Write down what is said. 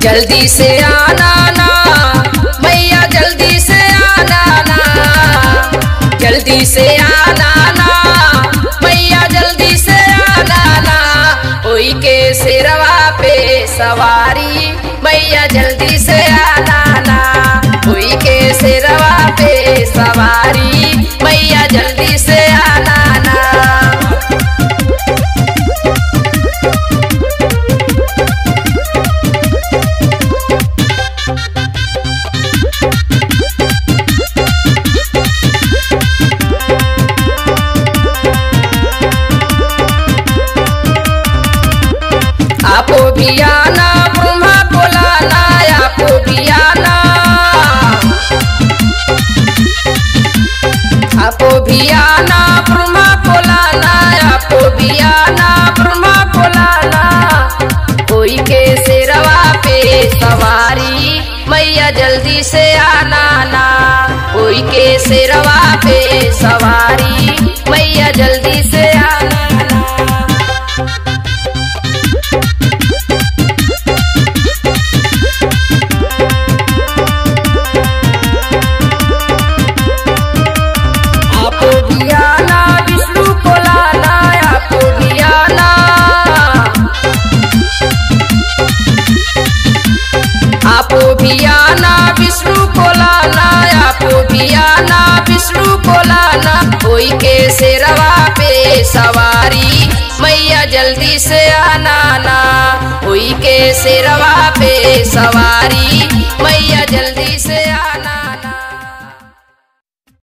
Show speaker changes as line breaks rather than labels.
जल्दी से आना ना मैया, जल्दी से आना ना, जल्दी से आना ना मैया, जल्दी से आना ना। होई के सिरवा पे सवारी मैया, जल्दी से आना ना। होई के सिरवा पे सवारी मैया, जल्दी से आना ना। आपो भी आना ब्रह्मा बोलाना, आपो भी आना, आपो भी आना ब्रह्मा बोलाना, आपो भी आना ब्रह्मा बोलाना। कोई के सिरवा पे सवारी मैया, जल्दी से आना ना। कोई के सिरवा पे सवारी मैया, जल्दी से आना ना। आपो भी आना विष्णु को लाना, आपो भी आना, आपो भी आना विष्णु को लाना, आपो भी आना विष्णु को लाना। कोई के सिरवा पे सवारी मैया, जल्दी से आना ना। कोई के सिरवा पे सवारी